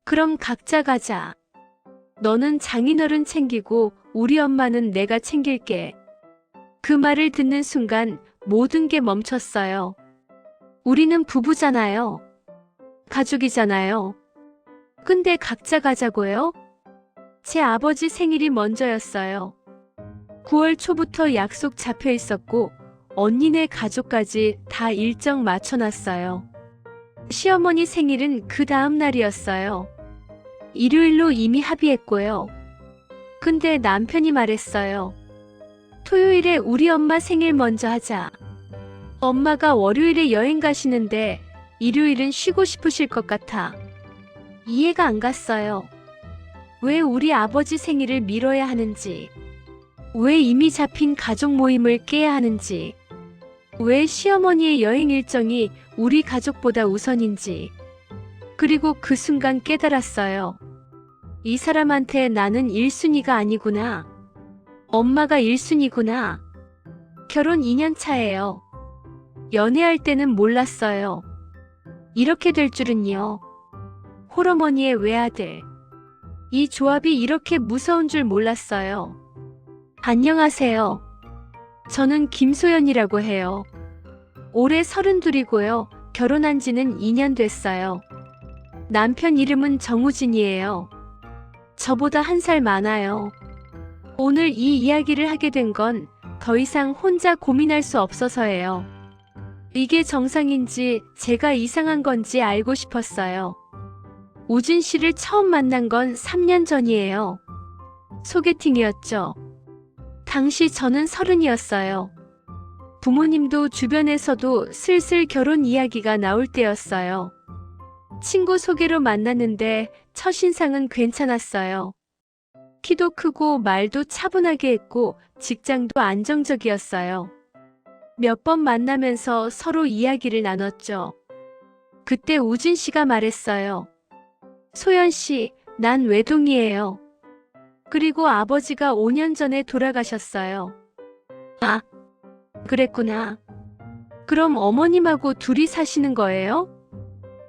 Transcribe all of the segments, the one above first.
그럼 각자 가자. 너는 장인어른 챙기고 우리 엄마는 내가 챙길게. 그 말을 듣는 순간 모든 게 멈췄어요. 우리는 부부잖아요. 가족이잖아요. 근데 각자 가자고요? 제 아버지 생일이 먼저였어요. 9월 초부터 약속 잡혀 있었고 언니네 가족까지 다 일정 맞춰놨어요. 시어머니 생일은 그 다음 날이었어요. 일요일로 이미 합의했고요. 근데 남편이 말했어요. 토요일에 우리 엄마 생일 먼저 하자. 엄마가 월요일에 여행 가시는데 일요일은 쉬고 싶으실 것 같아. 이해가 안 갔어요. 왜 우리 아버지 생일을 미뤄야 하는지, 왜 이미 잡힌 가족 모임을 깨야 하는지, 왜 시어머니의 여행 일정이 우리 가족보다 우선인지. 그리고 그 순간 깨달았어요. 이 사람한테 나는 1순위가 아니구나. 엄마가 1순위구나. 결혼 2년 차예요. 연애할 때는 몰랐어요. 이렇게 될 줄은요. 홀어머니의 외아들. 이 조합이 이렇게 무서운 줄 몰랐어요. 안녕하세요. 저는 김소연이라고 해요. 올해 32이고요. 결혼한 지는 2년 됐어요. 남편 이름은 정우진이에요. 저보다 1살 많아요. 오늘 이 이야기를 하게 된 건 더 이상 혼자 고민할 수 없어서예요. 이게 정상인지 제가 이상한 건지 알고 싶었어요. 우진 씨를 처음 만난 건 3년 전이에요. 소개팅이었죠. 당시 저는 30이었어요. 부모님도 주변에서도 슬슬 결혼 이야기가 나올 때였어요. 친구 소개로 만났는데 첫인상은 괜찮았어요. 키도 크고 말도 차분하게 했고 직장도 안정적이었어요. 몇 번 만나면서 서로 이야기를 나눴죠. 그때 우진 씨가 말했어요. 소연 씨, 난 외동이에요. 그리고 아버지가 5년 전에 돌아가셨어요. 아, 그랬구나. 그럼 어머님하고 둘이 사시는 거예요?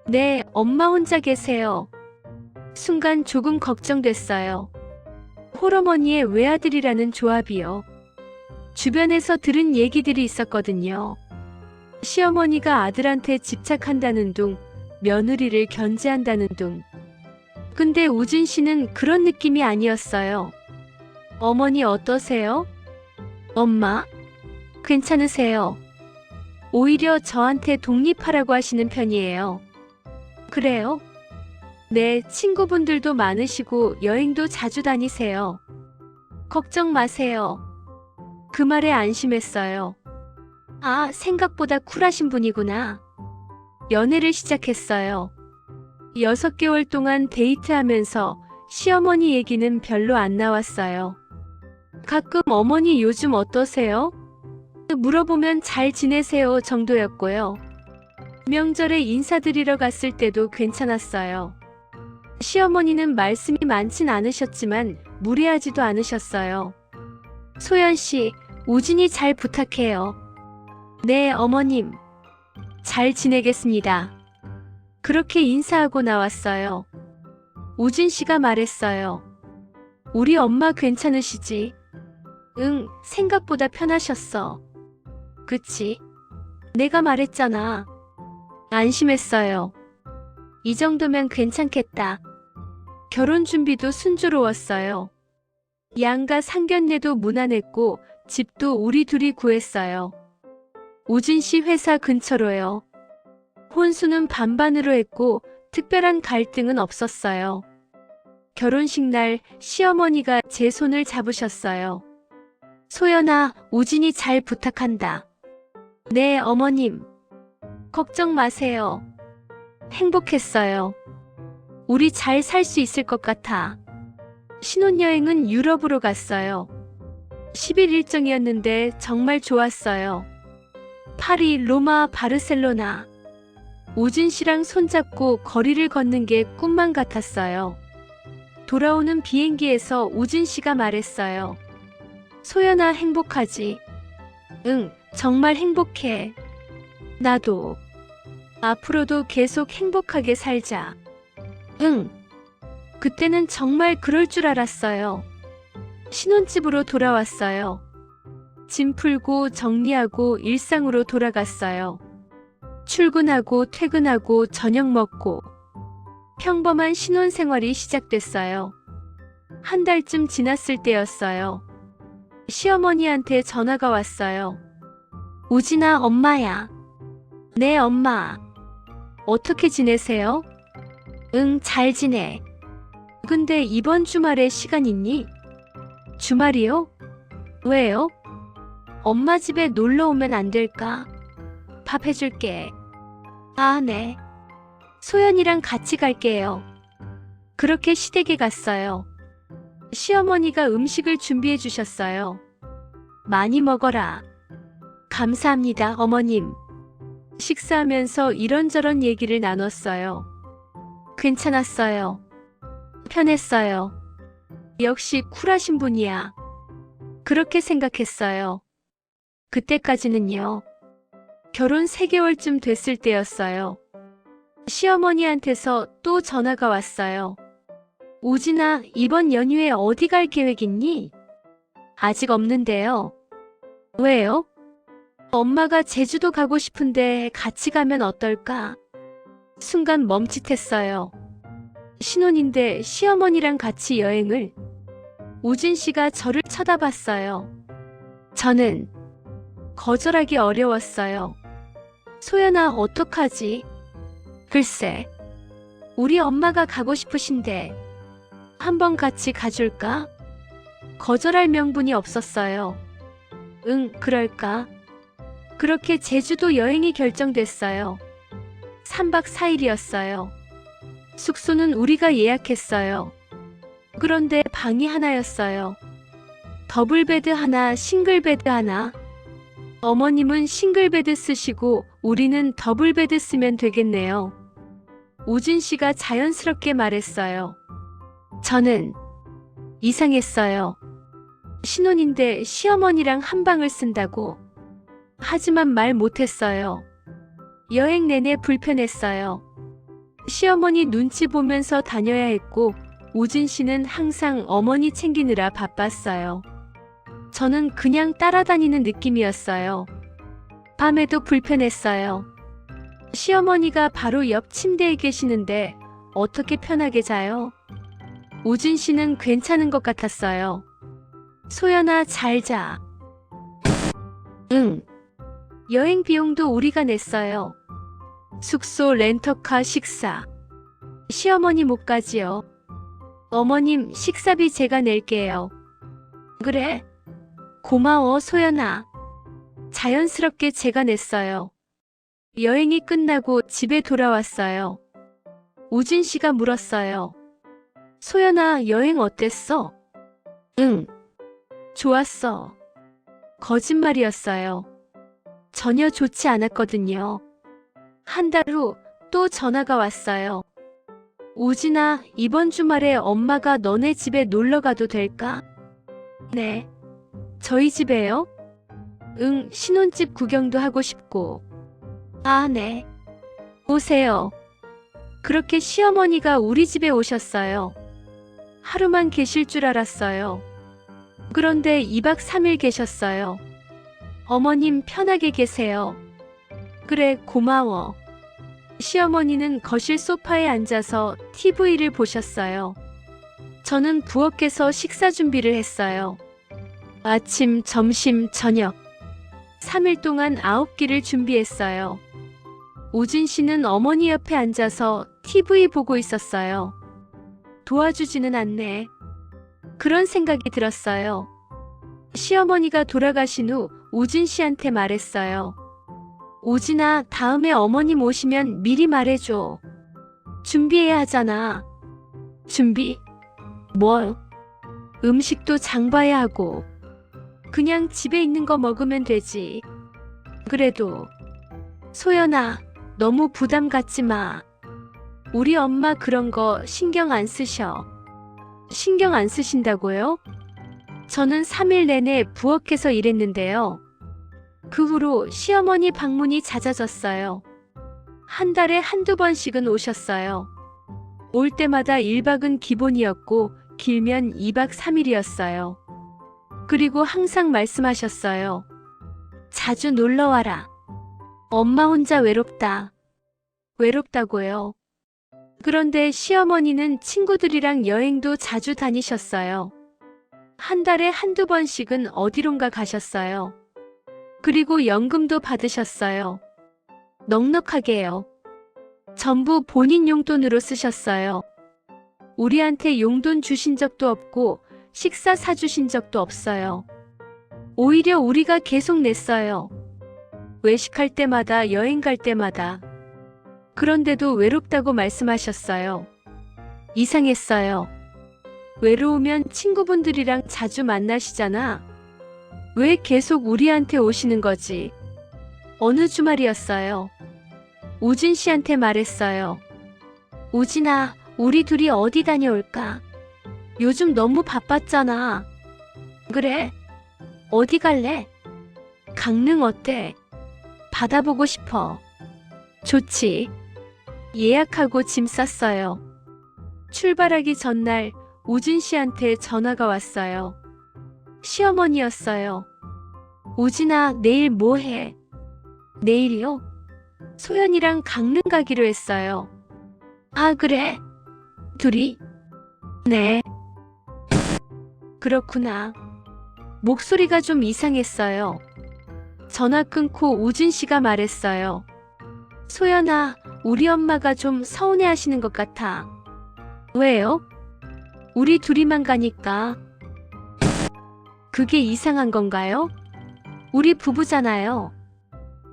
네, 엄마 혼자 계세요. 순간 조금 걱정됐어요. 홀어머니의 외아들이라는 조합이요. 주변에서 들은 얘기들이 있었거든요. 시어머니가 아들한테 집착한다는 둥, 며느리를 견제한다는 둥. 근데 우진 씨는 그런 느낌이 아니었어요. 어머니 어떠세요? 엄마? 괜찮으세요? 오히려 저한테 독립하라고 하시는 편이에요. 그래요? 네, 친구분들도 많으시고 여행도 자주 다니세요. 걱정 마세요. 그 말에 안심했어요. 아, 생각보다 쿨하신 분이구나. 연애를 시작했어요. 6개월 동안 데이트하면서 시어머니 얘기는 별로 안 나왔어요. 가끔 어머니 요즘 어떠세요? 물어보면 잘 지내세요 정도였고요. 명절에 인사드리러 갔을 때도 괜찮았어요. 시어머니는 말씀이 많진 않으셨지만 무례하지도 않으셨어요. 소연 씨, 우진이 잘 부탁해요. 네, 어머님. 잘 지내겠습니다. 그렇게 인사하고 나왔어요. 우진 씨가 말했어요. 우리 엄마 괜찮으시지? 응, 생각보다 편하셨어. 그치? 내가 말했잖아. 안심했어요. 이 정도면 괜찮겠다. 결혼 준비도 순조로웠어요. 양가 상견례도 무난했고 집도 우리 둘이 구했어요. 우진 씨 회사 근처로요. 혼수는 반반으로 했고 특별한 갈등은 없었어요. 결혼식 날 시어머니가 제 손을 잡으셨어요. 소연아, 우진이 잘 부탁한다. 네, 어머님. 걱정 마세요. 행복했어요. 우리 잘 살 수 있을 것 같아. 신혼여행은 유럽으로 갔어요. 10일 일정이었는데 정말 좋았어요. 파리, 로마, 바르셀로나. 우진 씨랑 손잡고 거리를 걷는 게 꿈만 같았어요. 돌아오는 비행기에서 우진 씨가 말했어요. 소연아, 행복하지? 응, 정말 행복해. 나도. 앞으로도 계속 행복하게 살자. 응. 그때는 정말 그럴 줄 알았어요. 신혼집으로 돌아왔어요. 짐 풀고 정리하고 일상으로 돌아갔어요. 출근하고 퇴근하고 저녁 먹고 평범한 신혼생활이 시작됐어요. 한 달쯤 지났을 때였어요. 시어머니한테 전화가 왔어요. 우진아, 엄마야. 네, 엄마. 어떻게 지내세요? 응, 잘 지내. 근데 이번 주말에 시간 있니? 주말이요? 왜요? 엄마 집에 놀러 오면 안 될까? 밥 해줄게. 아, 네. 소연이랑 같이 갈게요. 그렇게 시댁에 갔어요. 시어머니가 음식을 준비해 주셨어요. 많이 먹어라. 감사합니다, 어머님. 식사하면서 이런저런 얘기를 나눴어요. 괜찮았어요. 편했어요. 역시 쿨하신 분이야. 그렇게 생각했어요. 그때까지는요. 결혼 3개월쯤 됐을 때였어요. 시어머니한테서 또 전화가 왔어요. 우진아, 이번 연휴에 어디 갈 계획 있니? 아직 없는데요. 왜요? 엄마가 제주도 가고 싶은데 같이 가면 어떨까? 순간 멈칫했어요. 신혼인데 시어머니랑 같이 여행을? 우진 씨가 저를 쳐다봤어요. 저는 거절하기 어려웠어요. 소연아, 어떡하지? 글쎄, 우리 엄마가 가고 싶으신데 한번 같이 가줄까? 거절할 명분이 없었어요. 응, 그럴까? 그렇게 제주도 여행이 결정됐어요. 3박 4일이었어요. 숙소는 우리가 예약했어요. 그런데 방이 하나였어요. 더블베드 하나, 싱글베드 하나. 어머님은 싱글베드 쓰시고 우리는 더블베드 쓰면 되겠네요. 우진 씨가 자연스럽게 말했어요. 저는 이상했어요. 신혼인데 시어머니랑 한 방을 쓴다고. 하지만 말 못했어요. 여행 내내 불편했어요. 시어머니 눈치 보면서 다녀야 했고 우진 씨는 항상 어머니 챙기느라 바빴어요. 저는 그냥 따라다니는 느낌이었어요. 밤에도 불편했어요. 시어머니가 바로 옆 침대에 계시는데 어떻게 편하게 자요? 우진 씨는 괜찮은 것 같았어요. 소연아, 잘 자. 응. 여행 비용도 우리가 냈어요. 숙소, 렌터카, 식사. 시어머니 못 가지요. 어머님, 식사비 제가 낼게요. 그래? 고마워, 소연아. 자연스럽게 제가 냈어요. 여행이 끝나고 집에 돌아왔어요. 우진 씨가 물었어요. 소연아, 여행 어땠어? 응. 좋았어. 거짓말이었어요. 전혀 좋지 않았거든요. 한 달 후 또 전화가 왔어요. 우진아, 이번 주말에 엄마가 너네 집에 놀러 가도 될까? 네. 저희 집에요? 응, 신혼집 구경도 하고 싶고. 아, 네. 오세요. 그렇게 시어머니가 우리 집에 오셨어요. 하루만 계실 줄 알았어요. 그런데 2박 3일 계셨어요. 어머님 편하게 계세요. 그래, 고마워. 시어머니는 거실 소파에 앉아서 TV를 보셨어요. 저는 부엌에서 식사 준비를 했어요. 아침, 점심, 저녁. 3일 동안 9끼를 준비했어요. 우진 씨는 어머니 옆에 앉아서 TV 보고 있었어요. 도와주지는 않네. 그런 생각이 들었어요. 시어머니가 돌아가신 후 우진 씨한테 말했어요. 우진아, 다음에 어머님 오시면 미리 말해줘. 준비해야 하잖아. 준비? 뭘? 음식도 장 봐야 하고. 그냥 집에 있는 거 먹으면 되지. 그래도 소연아, 너무 부담 갖지 마. 우리 엄마 그런 거 신경 안 쓰셔. 신경 안 쓰신다고요? 저는 3일 내내 부엌에서 일했는데요. 그 후로 시어머니 방문이 잦아졌어요. 한 달에 한두 번씩은 오셨어요. 올 때마다 1박은 기본이었고 길면 2박 3일이었어요. 그리고 항상 말씀하셨어요. 자주 놀러 와라. 엄마 혼자 외롭다. 외롭다고요. 그런데 시어머니는 친구들이랑 여행도 자주 다니셨어요. 한 달에 한두 번씩은 어디론가 가셨어요. 그리고 연금도 받으셨어요. 넉넉하게요. 전부 본인 용돈으로 쓰셨어요. 우리한테 용돈 주신 적도 없고 식사 사주신 적도 없어요. 오히려 우리가 계속 냈어요. 외식할 때마다 여행 갈 때마다. 그런데도 외롭다고 말씀하셨어요. 이상했어요. 외로우면 친구분들이랑 자주 만나시잖아. 왜 계속 우리한테 오시는 거지? 어느 주말이었어요. 우진 씨한테 말했어요. 우진아, 우리 둘이 어디 다녀올까? 요즘 너무 바빴잖아. 그래? 어디 갈래? 강릉 어때? 바다 보고 싶어. 좋지. 예약하고 짐 쌌어요. 출발하기 전날 우진 씨한테 전화가 왔어요. 시어머니였어요. 우진아, 내일 뭐 해? 내일이요? 소연이랑 강릉 가기로 했어요. 아, 그래? 둘이? 네. 그렇구나. 목소리가 좀 이상했어요. 전화 끊고 우진 씨가 말했어요. 소연아, 우리 엄마가 좀 서운해 하시는 것 같아. 왜요? 우리 둘이만 가니까. 그게 이상한 건가요? 우리 부부잖아요.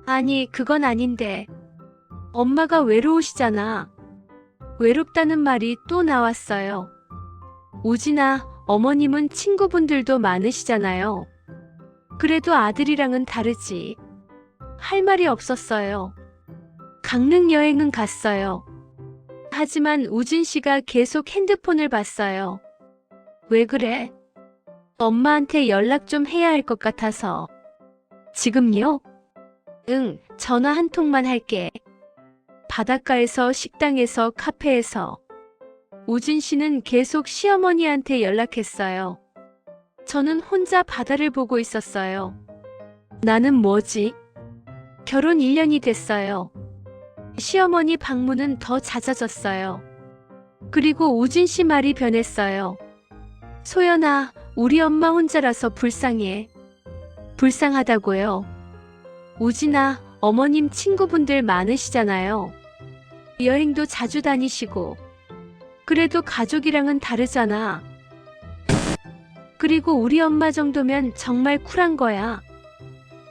아니, 그건 아닌데. 엄마가 외로우시잖아. 외롭다는 말이 또 나왔어요. 우진아, 어머님은 친구분들도 많으시잖아요. 그래도 아들이랑은 다르지. 할 말이 없었어요. 강릉 여행은 갔어요. 하지만 우진 씨가 계속 핸드폰을 봤어요. 왜 그래? 엄마한테 연락 좀 해야 할 것 같아서. 지금요? 응, 전화 한 통만 할게. 바닷가에서, 식당에서, 카페에서. 우진 씨는 계속 시어머니한테 연락했어요. 저는 혼자 바다를 보고 있었어요. 나는 뭐지? 결혼 1년이 됐어요. 시어머니 방문은 더 잦아졌어요. 그리고 우진 씨 말이 변했어요. 소연아, 우리 엄마 혼자라서 불쌍해. 불쌍하다고요? 우진아, 어머님 친구분들 많으시잖아요. 여행도 자주 다니시고. 그래도 가족이랑은 다르잖아. 그리고 우리 엄마 정도면 정말 쿨한 거야.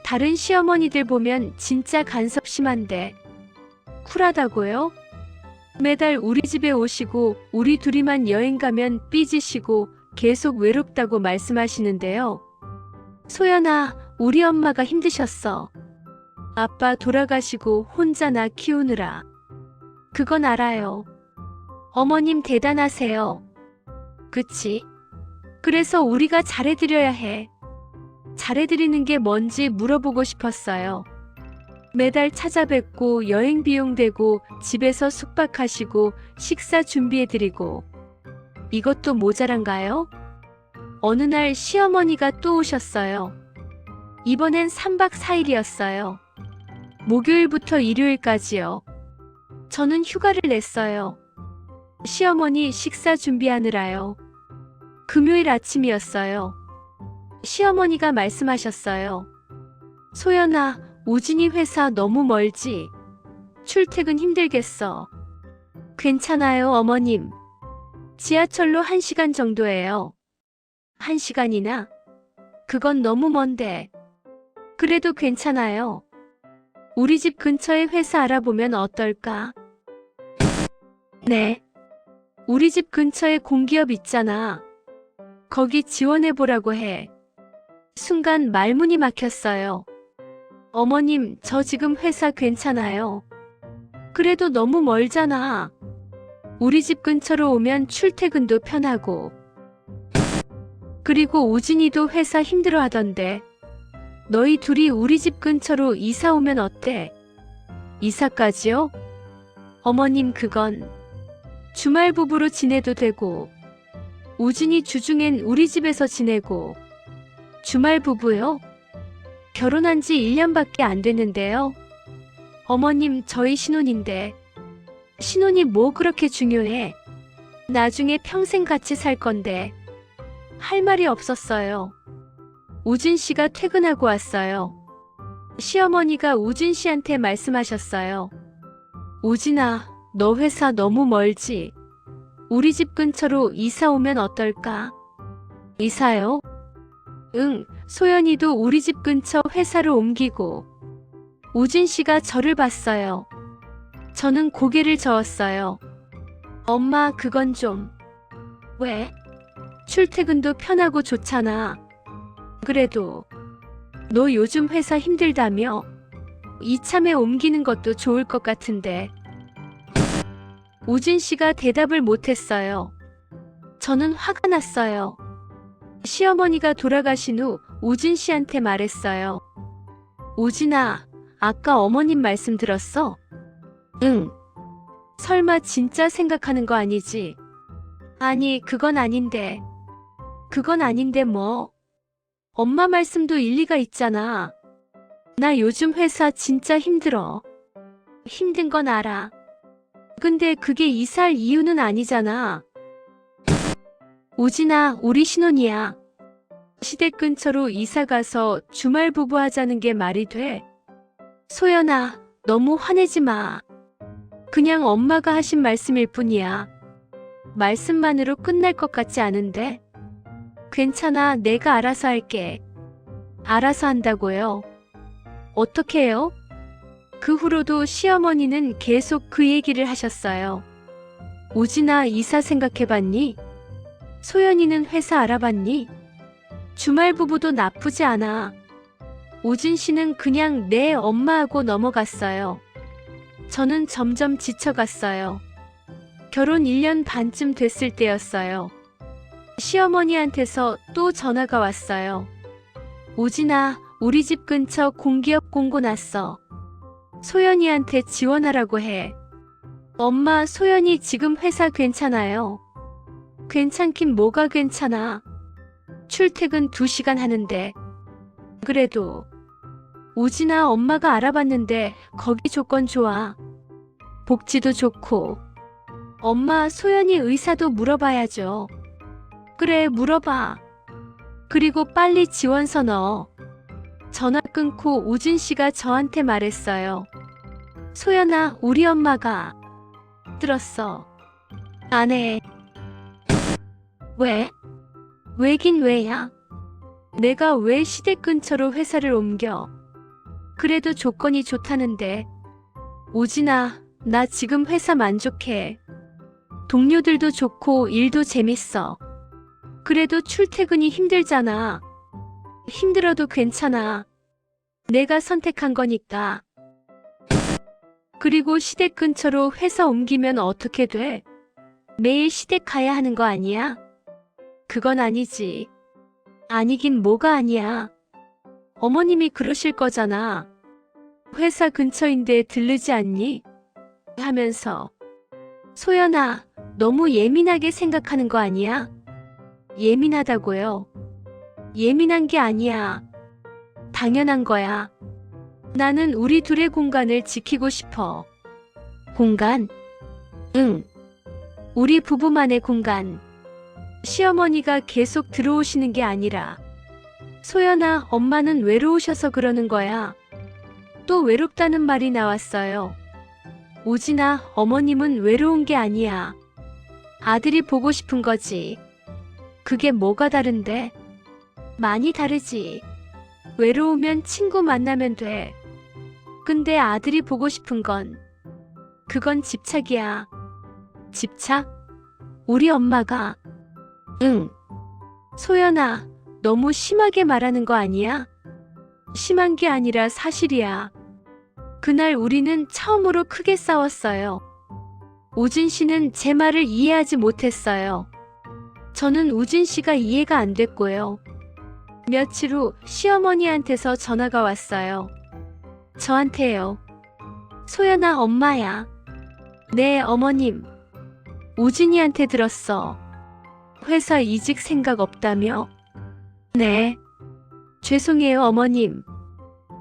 다른 시어머니들 보면 진짜 간섭 심한데. 쿨하다고요? 매달 우리 집에 오시고 우리 둘이만 여행 가면 삐지시고 계속 외롭다고 말씀하시는데요. 소연아, 우리 엄마가 힘드셨어. 아빠 돌아가시고 혼자 나 키우느라. 그건 알아요. 어머님 대단하세요. 그치? 그래서 우리가 잘해드려야 해. 잘해드리는 게 뭔지 물어보고 싶었어요. 매달 찾아뵙고 여행 비용 대고 집에서 숙박하시고 식사 준비해드리고. 이것도 모자란가요? 어느 날 시어머니가 또 오셨어요. 이번엔 3박 4일이었어요. 목요일부터 일요일까지요. 저는 휴가를 냈어요. 시어머니 식사 준비하느라요. 금요일 아침이었어요. 시어머니가 말씀하셨어요. 소연아, 우진이 회사 너무 멀지? 출퇴근 힘들겠어. 괜찮아요, 어머님. 지하철로 1시간 정도예요. 1시간이나? 그건 너무 먼데. 그래도 괜찮아요. 우리 집 근처에 회사 알아보면 어떨까? 네. 우리 집 근처에 공기업 있잖아. 거기 지원해보라고 해. 순간 말문이 막혔어요. 어머님, 저 지금 회사 괜찮아요. 그래도 너무 멀잖아. 우리 집 근처로 오면 출퇴근도 편하고. 그리고 우진이도 회사 힘들어 하던데. 너희 둘이 우리 집 근처로 이사 오면 어때? 이사까지요? 어머님, 그건 주말 부부로 지내도 되고, 우진이 주중엔 우리 집에서 지내고. 주말 부부요? 결혼한 지 1년밖에 안 됐는데요. 어머님, 저희 신혼인데. 신혼이 뭐 그렇게 중요해? 나중에 평생 같이 살 건데. 할 말이 없었어요. 우진 씨가 퇴근하고 왔어요. 시어머니가 우진 씨한테 말씀하셨어요. 우진아, 너 회사 너무 멀지? 우리 집 근처로 이사 오면 어떨까? 이사요? 응, 소연이도 우리 집 근처 회사를 옮기고. 우진 씨가 저를 봤어요. 저는 고개를 저었어요. 엄마, 그건 좀. 왜? 출퇴근도 편하고 좋잖아. 그래도 너 요즘 회사 힘들다며? 이참에 옮기는 것도 좋을 것 같은데. 우진 씨가 대답을 못했어요. 저는 화가 났어요. 시어머니가 돌아가신 후 우진 씨한테 말했어요. 우진아, 아까 어머님 말씀 들었어? 응. 설마 진짜 생각하는 거 아니지? 아니, 그건 아닌데. 그건 아닌데 뭐. 엄마 말씀도 일리가 있잖아. 나 요즘 회사 진짜 힘들어. 힘든 건 알아. 근데 그게 이사할 이유는 아니잖아. 우진아, 우리 신혼이야. 시댁 근처로 이사 가서 주말 부부 하자는 게 말이 돼? 소연아, 너무 화내지 마. 그냥 엄마가 하신 말씀일 뿐이야. 말씀만으로 끝날 것 같지 않은데? 괜찮아, 내가 알아서 할게. 알아서 한다고요? 어떻게 해요? 그 후로도 시어머니는 계속 그 얘기를 하셨어요. 우진아, 이사 생각해봤니? 소연이는 회사 알아봤니? 주말 부부도 나쁘지 않아. 우진 씨는 그냥 내 엄마하고 넘어갔어요. 저는 점점 지쳐갔어요. 결혼 1년 반쯤 됐을 때였어요. 시어머니한테서 또 전화가 왔어요. 우진아, 우리 집 근처 공기업 공고 났어. 소연이한테 지원하라고 해. 엄마, 소연이 지금 회사 괜찮아요. 괜찮긴 뭐가 괜찮아. 출퇴근 2시간 하는데. 그래도. 우진아, 엄마가 알아봤는데 거기 조건 좋아. 복지도 좋고. 엄마, 소연이 의사도 물어봐야죠. 그래, 물어봐. 그리고 빨리 지원서 넣어. 전화 끊고 우진 씨가 저한테 말했어요. 소연아, 우리 엄마가. 들었어. 안 해. 왜? 왜긴 왜야? 내가 왜 시댁 근처로 회사를 옮겨? 그래도 조건이 좋다는데. 우진아, 나 지금 회사 만족해. 동료들도 좋고 일도 재밌어. 그래도 출퇴근이 힘들잖아. 힘들어도 괜찮아. 내가 선택한 거니까. 그리고 시댁 근처로 회사 옮기면 어떻게 돼? 매일 시댁 가야 하는 거 아니야? 그건 아니지. 아니긴 뭐가 아니야. 어머님이 그러실 거잖아. 회사 근처인데 들르지 않니? 하면서. 소연아, 너무 예민하게 생각하는 거 아니야? 예민하다고요? 예민한 게 아니야. 당연한 거야. 나는 우리 둘의 공간을 지키고 싶어. 공간? 응. 우리 부부만의 공간. 시어머니가 계속 들어오시는 게 아니라. 소연아, 엄마는 외로우셔서 그러는 거야. 또 외롭다는 말이 나왔어요. 우진아, 어머님은 외로운 게 아니야. 아들이 보고 싶은 거지. 그게 뭐가 다른데? 많이 다르지. 외로우면 친구 만나면 돼. 근데 아들이 보고 싶은 건, 그건 집착이야. 집착? 우리 엄마가. 응. 소연아, 너무 심하게 말하는 거 아니야? 심한 게 아니라 사실이야. 그날 우리는 처음으로 크게 싸웠어요. 우진 씨는 제 말을 이해하지 못했어요. 저는 우진 씨가 이해가 안 됐고요. 며칠 후 시어머니한테서 전화가 왔어요. 저한테요. 소연아, 엄마야. 네, 어머님. 우진이한테 들었어. 회사 이직 생각 없다며? 네. 죄송해요, 어머님.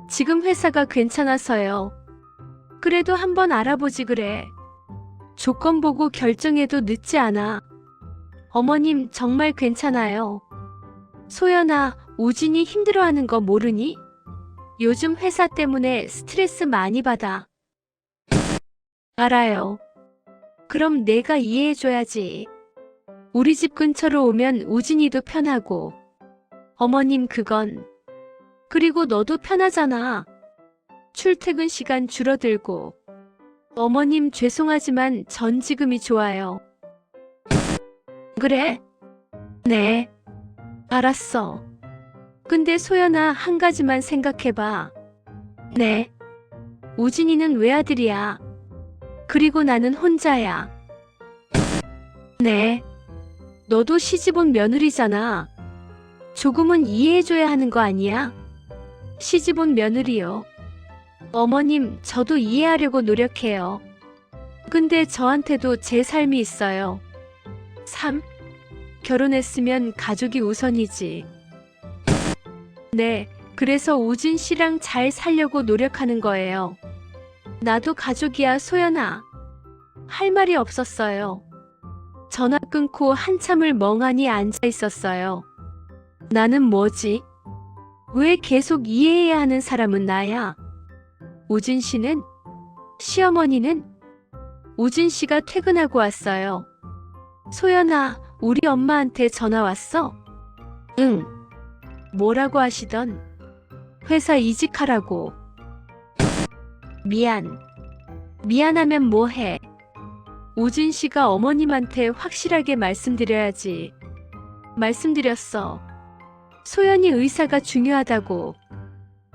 지금 회사가 괜찮아서요. 그래도 한번 알아보지 그래. 조건 보고 결정해도 늦지 않아. 어머님 정말 괜찮아요. 소연아, 우진이 힘들어하는 거 모르니? 요즘 회사 때문에 스트레스 많이 받아. 알아요. 그럼 내가 이해해줘야지. 우리 집 근처로 오면 우진이도 편하고. 어머님 그건. 그리고 너도 편하잖아. 출퇴근 시간 줄어들고. 어머님 죄송하지만 전 지금이 좋아요. 그래? 네. 알았어. 근데 소연아, 한 가지만 생각해봐. 네. 우진이는 외아들이야. 그리고 나는 혼자야. 네. 너도 시집 온 며느리잖아. 조금은 이해해줘야 하는 거 아니야? 시집 온 며느리요. 어머님, 저도 이해하려고 노력해요. 근데 저한테도 제 삶이 있어요. 3. 결혼했으면 가족이 우선이지. 네, 그래서 우진 씨랑 잘 살려고 노력하는 거예요. 나도 가족이야, 소연아. 할 말이 없었어요. 전화 끊고 한참을 멍하니 앉아 있었어요. 나는 뭐지? 왜 계속 이해해야 하는 사람은 나야? 우진 씨는? 시어머니는? 우진 씨가 퇴근하고 왔어요. 소연아, 우리 엄마한테 전화 왔어? 응. 뭐라고 하시던? 회사 이직하라고. 미안. 미안하면 뭐해? 우진 씨가 어머님한테 확실하게 말씀드려야지. 말씀드렸어. 소연이 의사가 중요하다고.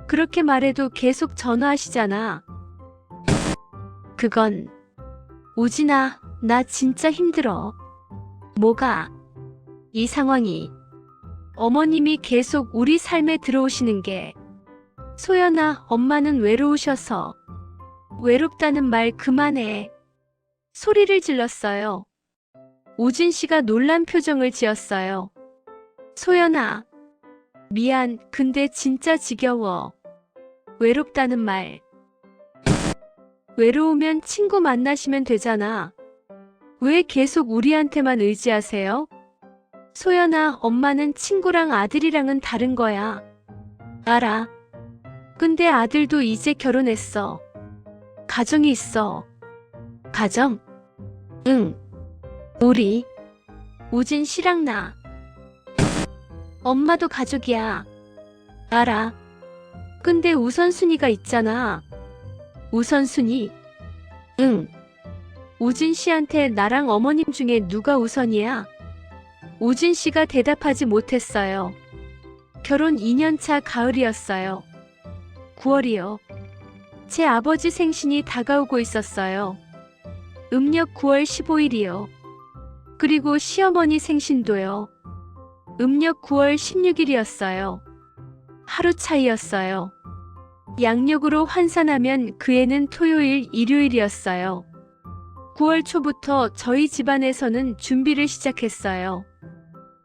그렇게 말해도 계속 전화하시잖아. 그건. 우진아, 나 진짜 힘들어. 뭐가? 이 상황이. 어머님이 계속 우리 삶에 들어오시는 게. 소연아, 엄마는 외로우셔서. 외롭다는 말 그만해. 소리를 질렀어요. 우진 씨가 놀란 표정을 지었어요. 소연아. 미안, 근데 진짜 지겨워. 외롭다는 말. 외로우면 친구 만나시면 되잖아. 왜 계속 우리한테만 의지하세요? 소연아, 엄마는 친구랑 아들이랑은 다른 거야. 알아. 근데 아들도 이제 결혼했어. 가정이 있어. 가정? 응. 우리. 우진 씨랑 나. 엄마도 가족이야. 알아. 근데 우선순위가 있잖아. 우선순위? 응. 우진 씨한테 나랑 어머님 중에 누가 우선이야? 우진 씨가 대답하지 못했어요. 결혼 2년차 가을이었어요. 9월이요. 제 아버지 생신이 다가오고 있었어요. 음력 9월 15일이요. 그리고 시어머니 생신도요. 음력 9월 16일이었어요. 하루 차이였어요. 양력으로 환산하면 그 해는 토요일, 일요일이었어요. 9월 초부터 저희 집안에서는 준비를 시작했어요.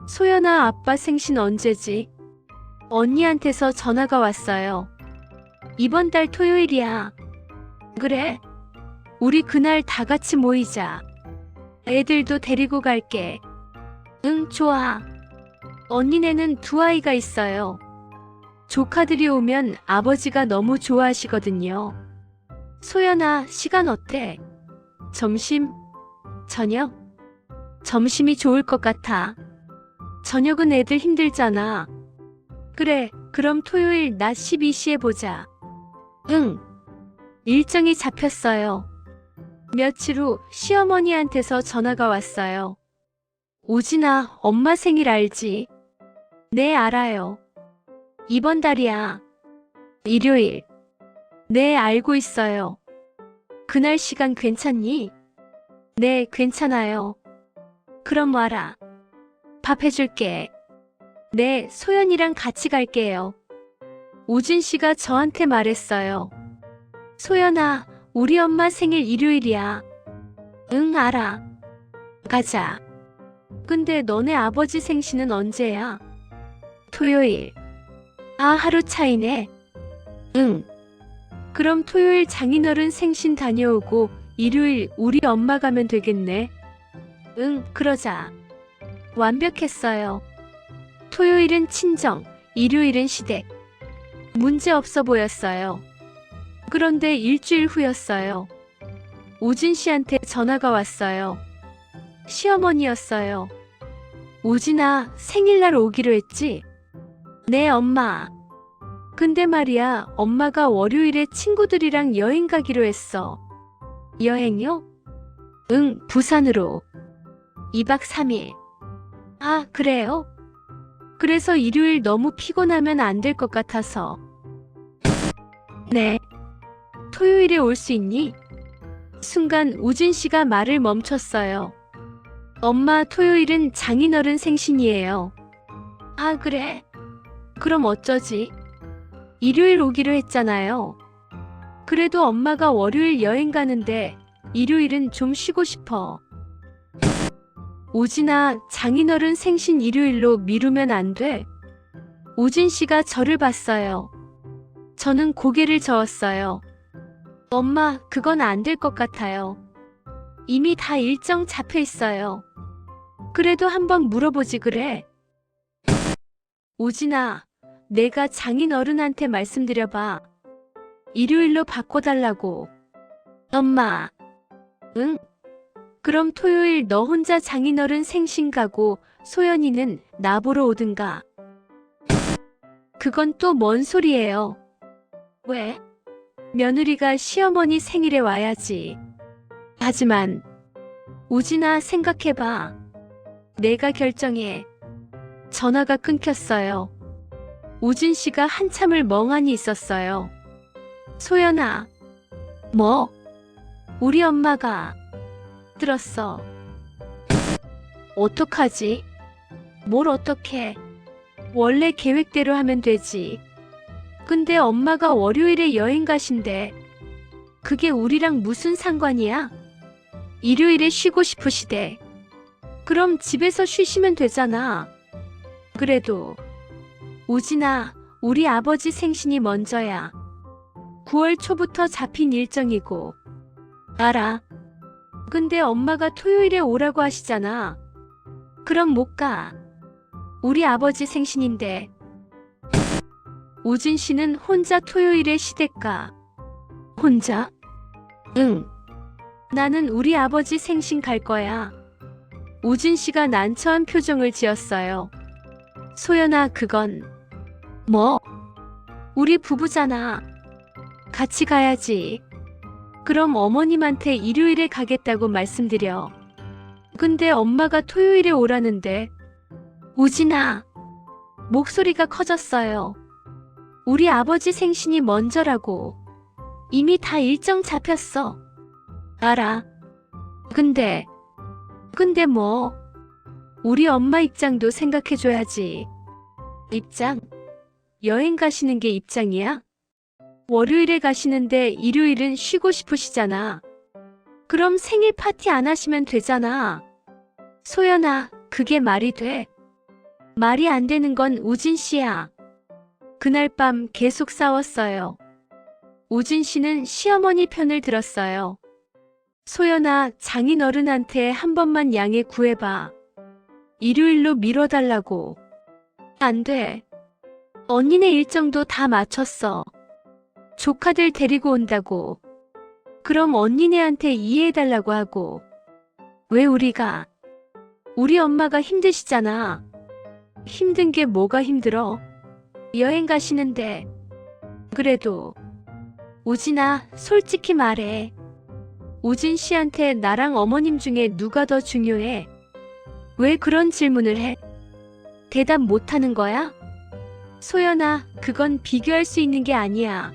소연아, 아빠 생신 언제지? 언니한테서 전화가 왔어요. 이번 달 토요일이야. 그래? 우리 그날 다 같이 모이자. 애들도 데리고 갈게. 응, 좋아. 언니네는 두 아이가 있어요. 조카들이 오면 아버지가 너무 좋아하시거든요. 소연아, 시간 어때? 점심? 저녁? 점심이 좋을 것 같아. 저녁은 애들 힘들잖아. 그래, 그럼 토요일 낮 12시에 보자. 응. 일정이 잡혔어요. 며칠 후 시어머니한테서 전화가 왔어요. 우진아, 엄마 생일 알지? 네, 알아요. 이번 달이야. 일요일. 네, 알고 있어요. 그날 시간 괜찮니? 네, 괜찮아요. 그럼 와라. 밥 해줄게. 네, 소연이랑 같이 갈게요. 우진 씨가 저한테 말했어요. 소연아, 우리 엄마 생일 일요일이야. 응, 알아. 가자. 근데 너네 아버지 생신은 언제야? 토요일. 아, 하루 차이네. 응. 그럼 토요일 장인어른 생신 다녀오고 일요일 우리 엄마 가면 되겠네. 응, 그러자. 완벽했어요. 토요일은 친정, 일요일은 시댁. 문제 없어 보였어요. 그런데 일주일 후였어요. 우진 씨한테 전화가 왔어요. 시어머니였어요. 우진아, 생일날 오기로 했지? 네, 엄마. 근데 말이야, 엄마가 월요일에 친구들이랑 여행 가기로 했어. 여행요? 응, 부산으로. 2박 3일. 아, 그래요? 그래서 일요일 너무 피곤하면 안 될 것 같아서. 네. 토요일에 올 수 있니? 순간 우진 씨가 말을 멈췄어요. 엄마, 토요일은 장인어른 생신이에요. 아, 그래? 그럼 어쩌지? 일요일 오기로 했잖아요. 그래도 엄마가 월요일 여행 가는데 일요일은 좀 쉬고 싶어. 우진아, 장인어른 생신 일요일로 미루면 안 돼. 우진 씨가 저를 봤어요. 저는 고개를 저었어요. 엄마, 그건 안 될 것 같아요. 이미 다 일정 잡혀 있어요. 그래도 한번 물어보지 그래. 우진아, 내가 장인어른한테 말씀드려봐. 일요일로 바꿔달라고. 엄마. 응? 그럼 토요일 너 혼자 장인어른 생신 가고 소연이는 나 보러 오든가. 그건 또 뭔 소리예요? 왜? 며느리가 시어머니 생일에 와야지. 하지만 우진아, 생각해봐. 내가 결정해. 전화가 끊겼어요. 우진 씨가 한참을 멍하니 있었어요. 소연아. 뭐? 우리 엄마가 들었어. 어떡하지? 뭘 어떡해. 원래 계획대로 하면 되지. 근데 엄마가 월요일에 여행 가신대. 그게 우리랑 무슨 상관이야? 일요일에 쉬고 싶으시대. 그럼 집에서 쉬시면 되잖아. 그래도 우진아, 우리 아버지 생신이 먼저야. 9월 초부터 잡힌 일정이고. 알아. 근데 엄마가 토요일에 오라고 하시잖아. 그럼 못 가. 우리 아버지 생신인데. 우진 씨는 혼자 토요일에 시댁 가. 혼자? 응. 나는 우리 아버지 생신 갈 거야. 우진 씨가 난처한 표정을 지었어요. 소연아, 그건. 뭐? 우리 부부잖아. 같이 가야지. 그럼 어머님한테 일요일에 가겠다고 말씀드려. 근데 엄마가 토요일에 오라는데. 우진아. 목소리가 커졌어요. 우리 아버지 생신이 먼저라고. 이미 다 일정 잡혔어. 알아. 근데 뭐? 우리 엄마 입장도 생각해줘야지. 입장? 여행 가시는 게 입장이야? 월요일에 가시는데 일요일은 쉬고 싶으시잖아. 그럼 생일 파티 안 하시면 되잖아. 소연아, 그게 말이 돼? 말이 안 되는 건 우진 씨야. 그날 밤 계속 싸웠어요. 우진 씨는 시어머니 편을 들었어요. 소연아, 장인어른한테 한 번만 양해 구해봐. 일요일로 미뤄달라고. 안 돼. 언니네 일정도 다 맞췄어. 조카들 데리고 온다고. 그럼 언니네한테 이해해달라고 하고. 왜 우리가? 우리 엄마가 힘드시잖아. 힘든 게 뭐가 힘들어? 여행 가시는데. 그래도. 우진아, 솔직히 말해. 우진 씨한테 나랑 어머님 중에 누가 더 중요해? 왜 그런 질문을 해? 대답 못하는 거야? 소연아, 그건 비교할 수 있는 게 아니야.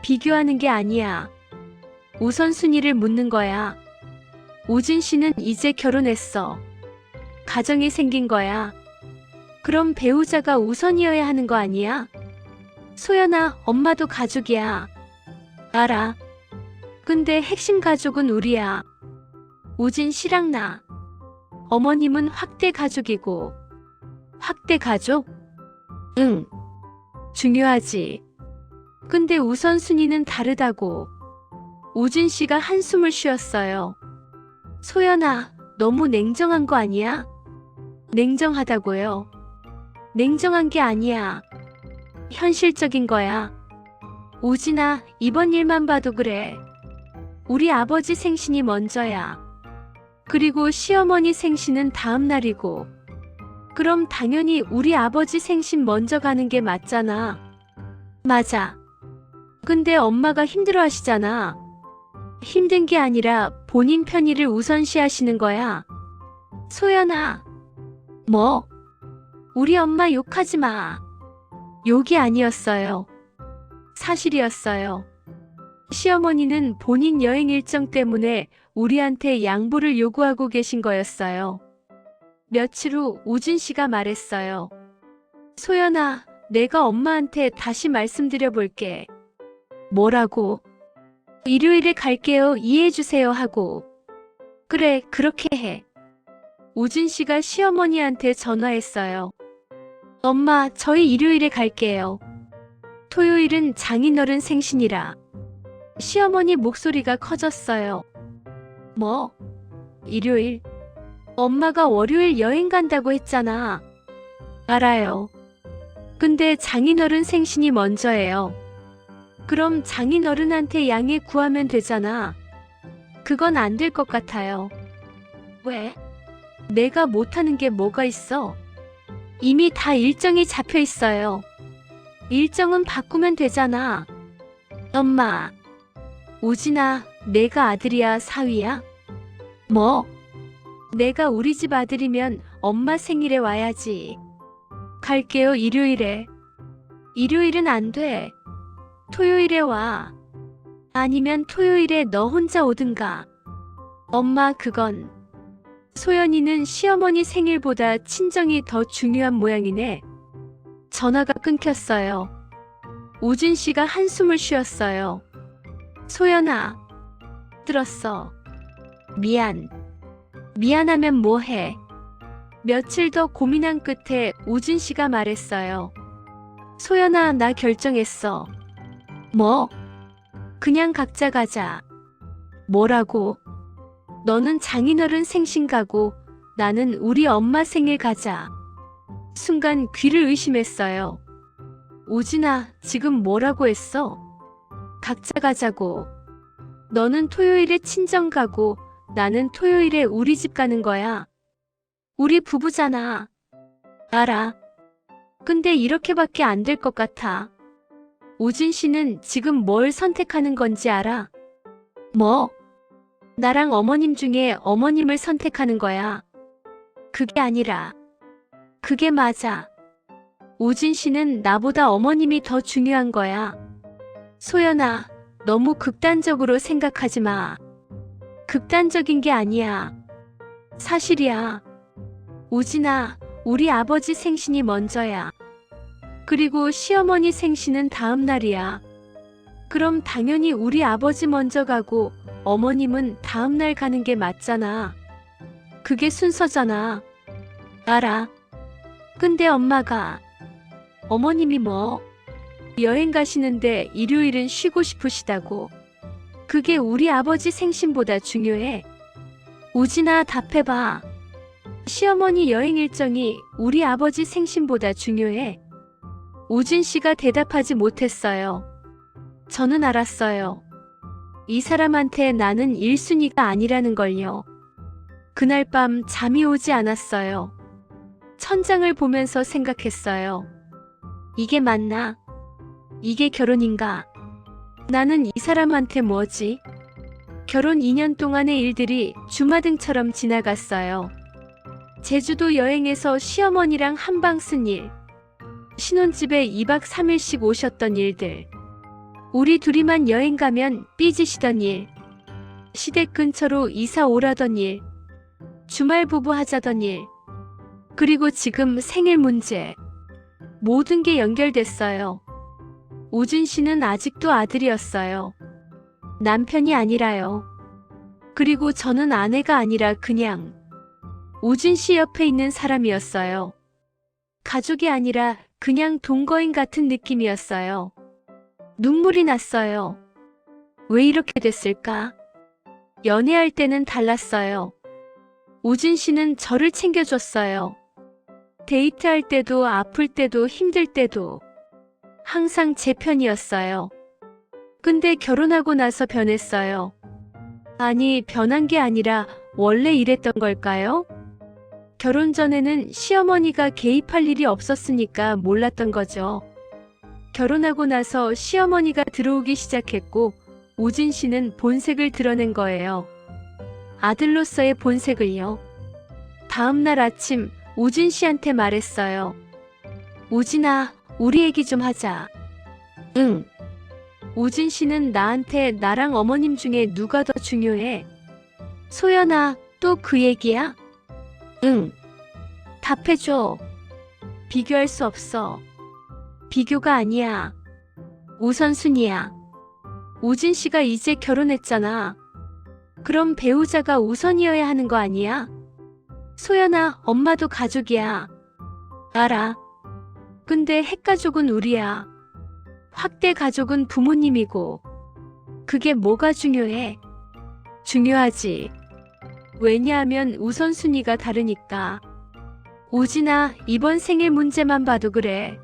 비교하는 게 아니야. 우선순위를 묻는 거야. 우진 씨는 이제 결혼했어. 가정이 생긴 거야. 그럼 배우자가 우선이어야 하는 거 아니야? 소연아, 엄마도 가족이야. 알아. 근데 핵심 가족은 우리야. 우진 씨랑 나. 어머님은 확대 가족이고. 확대 가족? 응, 중요하지. 근데 우선순위는 다르다고. 우진 씨가 한숨을 쉬었어요. 소연아, 너무 냉정한 거 아니야? 냉정하다고요? 냉정한 게 아니야. 현실적인 거야. 우진아, 이번 일만 봐도 그래. 우리 아버지 생신이 먼저야. 그리고 시어머니 생신은 다음 날이고. 그럼 당연히 우리 아버지 생신 먼저 가는 게 맞잖아. 맞아. 근데 엄마가 힘들어 하시잖아. 힘든 게 아니라 본인 편의를 우선시 하시는 거야. 소연아. 뭐? 우리 엄마 욕하지 마. 욕이 아니었어요. 사실이었어요. 시어머니는 본인 여행 일정 때문에 우리한테 양보를 요구하고 계신 거였어요. 며칠 후 우진 씨가 말했어요. 소연아, 내가 엄마한테 다시 말씀드려 볼게. 뭐라고? 일요일에 갈게요. 이해해주세요 하고. 그래, 그렇게 해. 우진 씨가 시어머니한테 전화했어요. 엄마, 저희 일요일에 갈게요. 토요일은 장인어른 생신이라. 시어머니 목소리가 커졌어요. 뭐? 일요일? 엄마가 월요일 여행 간다고 했잖아. 알아요. 근데 장인어른 생신이 먼저예요. 그럼 장인어른한테 양해 구하면 되잖아. 그건 안 될 것 같아요. 왜? 내가 못하는 게 뭐가 있어? 이미 다 일정이 잡혀 있어요. 일정은 바꾸면 되잖아. 엄마. 우진아, 내가 아들이야, 사위야? 뭐? 내가 우리 집 아들이면 엄마 생일에 와야지. 갈게요, 일요일에. 일요일은 안 돼. 토요일에 와. 아니면 토요일에 너 혼자 오든가. 엄마, 그건. 소연이는 시어머니 생일보다 친정이 더 중요한 모양이네. 전화가 끊겼어요. 우진 씨가 한숨을 쉬었어요. 소연아. 들었어. 미안. 미안하면 뭐해. 며칠 더 고민한 끝에 우진 씨가 말했어요. 소연아, 나 결정했어. 뭐? 그냥 각자 가자. 뭐라고? 너는 장인어른 생신 가고 나는 우리 엄마 생일 가자. 순간 귀를 의심했어요. 우진아, 지금 뭐라고 했어? 각자 가자고. 너는 토요일에 친정 가고 나는 토요일에 우리 집 가는 거야. 우리 부부잖아. 알아. 근데 이렇게밖에 안 될 것 같아. 우진 씨는 지금 뭘 선택하는 건지 알아? 뭐? 나랑 어머님 중에 어머님을 선택하는 거야. 그게 아니라. 그게 맞아. 우진 씨는 나보다 어머님이 더 중요한 거야. 소연아, 너무 극단적으로 생각하지 마. 극단적인 게 아니야. 사실이야. 우진아, 우리 아버지 생신이 먼저야. 그리고 시어머니 생신은 다음 날이야. 그럼 당연히 우리 아버지 먼저 가고 어머님은 다음 날 가는 게 맞잖아. 그게 순서잖아. 알아. 근데 엄마가. 어머님이 뭐? 여행 가시는데 일요일은 쉬고 싶으시다고. 그게 우리 아버지 생신보다 중요해. 우진아, 답해봐. 시어머니 여행 일정이 우리 아버지 생신보다 중요해. 우진 씨가 대답하지 못했어요. 저는 알았어요. 이 사람한테 나는 1순위가 아니라는 걸요. 그날 밤 잠이 오지 않았어요. 천장을 보면서 생각했어요. 이게 맞나? 이게 결혼인가? 나는 이 사람한테 뭐지? 결혼 2년 동안의 일들이 주마등처럼 지나갔어요. 제주도 여행에서 시어머니랑 한방 쓴 일. 신혼집에 2박 3일씩 오셨던 일들. 우리 둘이만 여행 가면 삐지시던 일. 시댁 근처로 이사 오라던 일. 주말 부부 하자던 일. 그리고 지금 생일 문제. 모든 게 연결됐어요. 우진 씨는 아직도 아들이었어요. 남편이 아니라요. 그리고 저는 아내가 아니라 그냥 우진 씨 옆에 있는 사람이었어요. 가족이 아니라 그냥 동거인 같은 느낌이었어요. 눈물이 났어요. 왜 이렇게 됐을까? 연애할 때는 달랐어요. 우진 씨는 저를 챙겨줬어요. 데이트할 때도 아플 때도 힘들 때도 항상 제 편이었어요. 근데 결혼하고 나서 변했어요. 아니, 변한 게 아니라 원래 이랬던 걸까요? 결혼 전에는 시어머니가 개입할 일이 없었으니까 몰랐던 거죠. 결혼하고 나서 시어머니가 들어오기 시작했고 우진 씨는 본색을 드러낸 거예요. 아들로서의 본색을요. 다음 날 아침 우진 씨한테 말했어요. 우진아, 우리 얘기 좀 하자. 응. 우진 씨는 나한테 나랑 어머님 중에 누가 더 중요해? 소연아, 또 그 얘기야? 응. 답해줘. 비교할 수 없어. 비교가 아니야. 우선순위야. 우진 씨가 이제 결혼했잖아. 그럼 배우자가 우선이어야 하는 거 아니야? 소연아, 엄마도 가족이야. 알아. 근데 핵가족은 우리야. 확대 가족은 부모님이고. 그게 뭐가 중요해? 중요하지. 왜냐하면 우선순위가 다르니까. 우진아, 이번 생일 문제만 봐도 그래.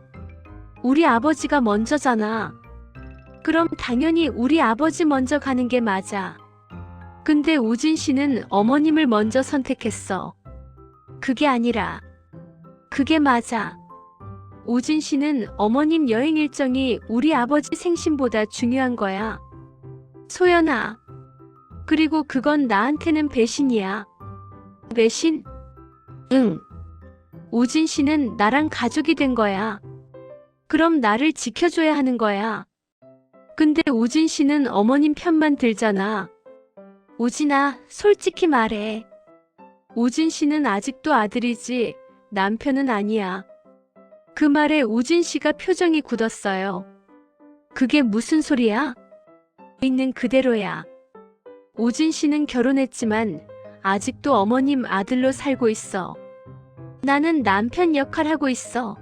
우리 아버지가 먼저잖아. 그럼 당연히 우리 아버지 먼저 가는 게 맞아. 근데 우진 씨는 어머님을 먼저 선택했어. 그게 아니라. 그게 맞아. 우진 씨는 어머님 여행 일정이 우리 아버지 생신보다 중요한 거야. 소연아. 그리고 그건 나한테는 배신이야. 배신? 응. 우진 씨는 나랑 가족이 된 거야. 그럼 나를 지켜줘야 하는 거야. 근데 우진 씨는 어머님 편만 들잖아. 우진아, 솔직히 말해. 우진 씨는 아직도 아들이지 남편은 아니야. 그 말에 우진 씨가 표정이 굳었어요. 그게 무슨 소리야? 있는 그대로야. 우진 씨는 결혼했지만 아직도 어머님 아들로 살고 있어. 나는 남편 역할 하고 있어.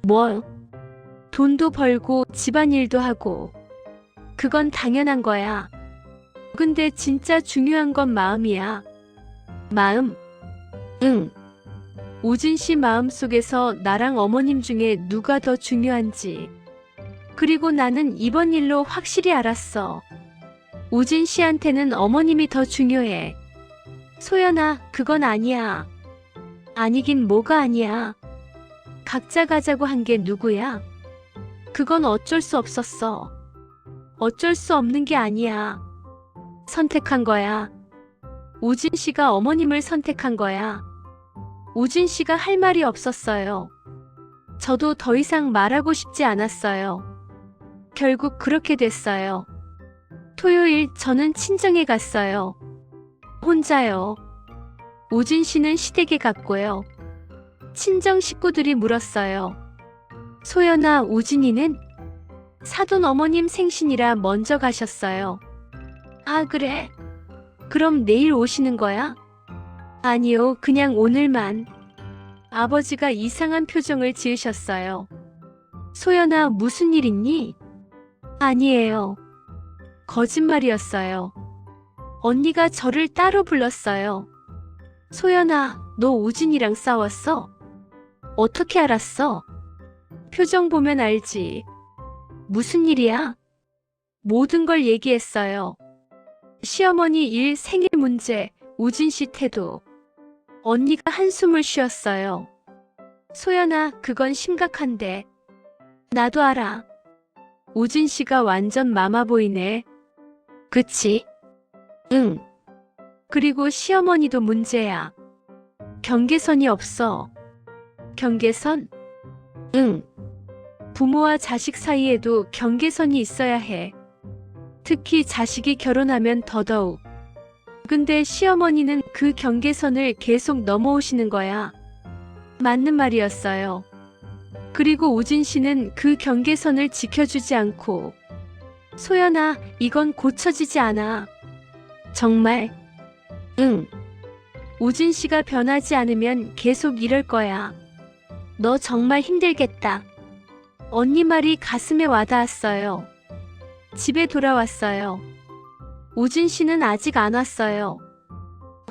뭐? 돈도 벌고 집안일도 하고. 그건 당연한 거야. 근데 진짜 중요한 건 마음이야. 마음? 응. 우진 씨 마음속에서 나랑 어머님 중에 누가 더 중요한지. 그리고 나는 이번 일로 확실히 알았어. 우진 씨한테는 어머님이 더 중요해. 소연아, 그건 아니야. 아니긴 뭐가 아니야. 각자 가자고 한 게 누구야? 그건 어쩔 수 없었어. 어쩔 수 없는 게 아니야. 선택한 거야. 우진 씨가 어머님을 선택한 거야. 우진 씨가 할 말이 없었어요. 저도 더 이상 말하고 싶지 않았어요. 결국 그렇게 됐어요. 토요일 저는 친정에 갔어요. 혼자요. 우진 씨는 시댁에 갔고요. 친정 식구들이 물었어요. 소연아, 우진이는? 사돈 어머님 생신이라 먼저 가셨어요. 아, 그래? 그럼 내일 오시는 거야? 아니요, 그냥 오늘만. 아버지가 이상한 표정을 지으셨어요. 소연아, 무슨 일 있니? 아니에요. 거짓말이었어요. 언니가 저를 따로 불렀어요. 소연아, 너 우진이랑 싸웠어? 어떻게 알았어? 표정 보면 알지. 무슨 일이야? 모든 걸 얘기했어요. 시어머니 일, 생일 문제, 우진 씨 태도. 언니가 한숨을 쉬었어요. 소연아, 그건 심각한데. 나도 알아. 우진 씨가 완전 마마보이네. 그치? 응. 그리고 시어머니도 문제야. 경계선이 없어. 경계선? 응. 부모와 자식 사이에도 경계선이 있어야 해. 특히 자식이 결혼하면 더더욱. 근데 시어머니는 그 경계선을 계속 넘어오시는 거야. 맞는 말이었어요. 그리고 우진 씨는 그 경계선을 지켜주지 않고. 소연아, 이건 고쳐지지 않아. 정말? 응. 우진 씨가 변하지 않으면 계속 이럴 거야. 너 정말 힘들겠다. 언니 말이 가슴에 와닿았어요. 집에 돌아왔어요. 우진 씨는 아직 안 왔어요.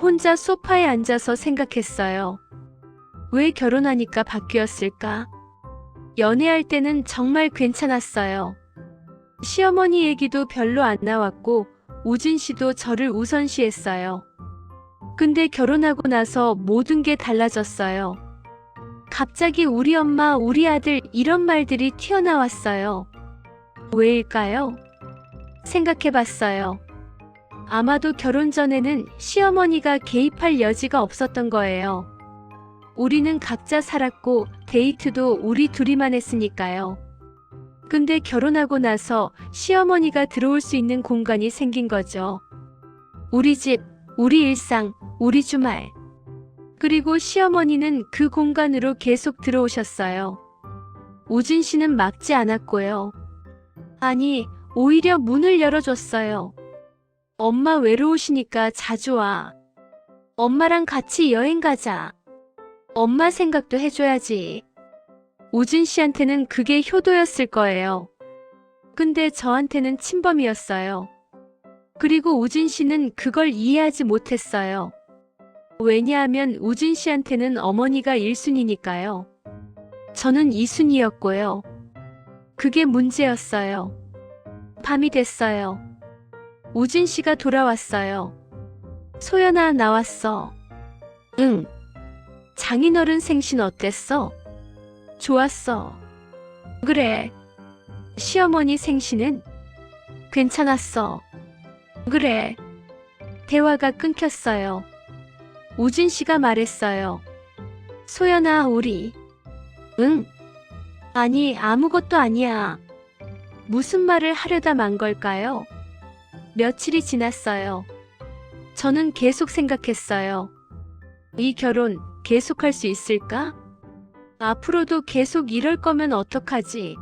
혼자 소파에 앉아서 생각했어요. 왜 결혼하니까 바뀌었을까? 연애할 때는 정말 괜찮았어요. 시어머니 얘기도 별로 안 나왔고 우진 씨도 저를 우선시했어요. 근데 결혼하고 나서 모든 게 달라졌어요. 갑자기 우리 엄마, 우리 아들 이런 말들이 튀어나왔어요. 왜일까요? 생각해봤어요. 아마도 결혼 전에는 시어머니가 개입할 여지가 없었던 거예요. 우리는 각자 살았고 데이트도 우리 둘이만 했으니까요. 근데 결혼하고 나서 시어머니가 들어올 수 있는 공간이 생긴 거죠. 우리 집, 우리 일상, 우리 주말. 그리고 시어머니는 그 공간으로 계속 들어오셨어요. 우진 씨는 막지 않았고요. 아니, 오히려 문을 열어줬어요. 엄마 외로우시니까 자주 와. 엄마랑 같이 여행 가자. 엄마 생각도 해줘야지. 우진 씨한테는 그게 효도였을 거예요. 근데 저한테는 침범이었어요. 그리고 우진 씨는 그걸 이해하지 못했어요. 왜냐하면 우진 씨한테는 어머니가 1순위니까요. 저는 2순위였고요. 그게 문제였어요. 밤이 됐어요. 우진 씨가 돌아왔어요. 소연아, 나왔어. 응. 장인어른 생신 어땠어? 좋았어. 그래. 시어머니 생신은? 괜찮았어. 그래. 대화가 끊겼어요. 우진 씨가 말했어요. 소연아, 우리. 응? 아니, 아무것도 아니야. 무슨 말을 하려다 만 걸까요? 며칠이 지났어요. 저는 계속 생각했어요. 이 결혼 계속할 수 있을까? 앞으로도 계속 이럴 거면 어떡하지?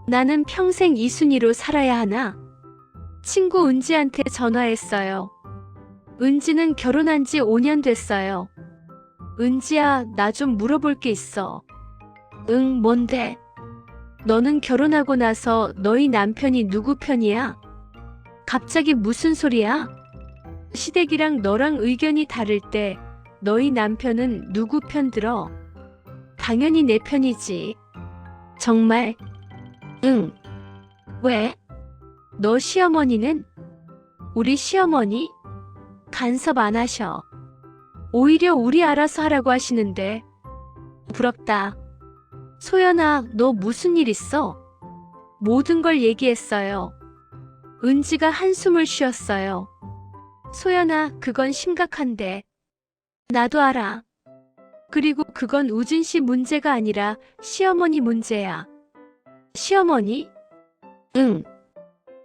나는 평생 이순이로 살아야 하나? 친구 은지한테 전화했어요. 은지는 결혼한 지 5년 됐어요. 은지야, 나 좀 물어볼 게 있어. 응, 뭔데? 너는 결혼하고 나서 너희 남편이 누구 편이야? 갑자기 무슨 소리야? 시댁이랑 너랑 의견이 다를 때 너희 남편은 누구 편 들어? 당연히 내 편이지. 정말? 응. 왜? 너 시어머니는? 우리 시어머니? 간섭 안 하셔. 오히려 우리 알아서 하라고 하시는데. 부럽다. 소연아, 너 무슨 일 있어? 모든 걸 얘기했어요. 은지가 한숨을 쉬었어요. 소연아, 그건 심각한데. 나도 알아. 그리고 그건 우진 씨 문제가 아니라 시어머니 문제야. 시어머니? 응.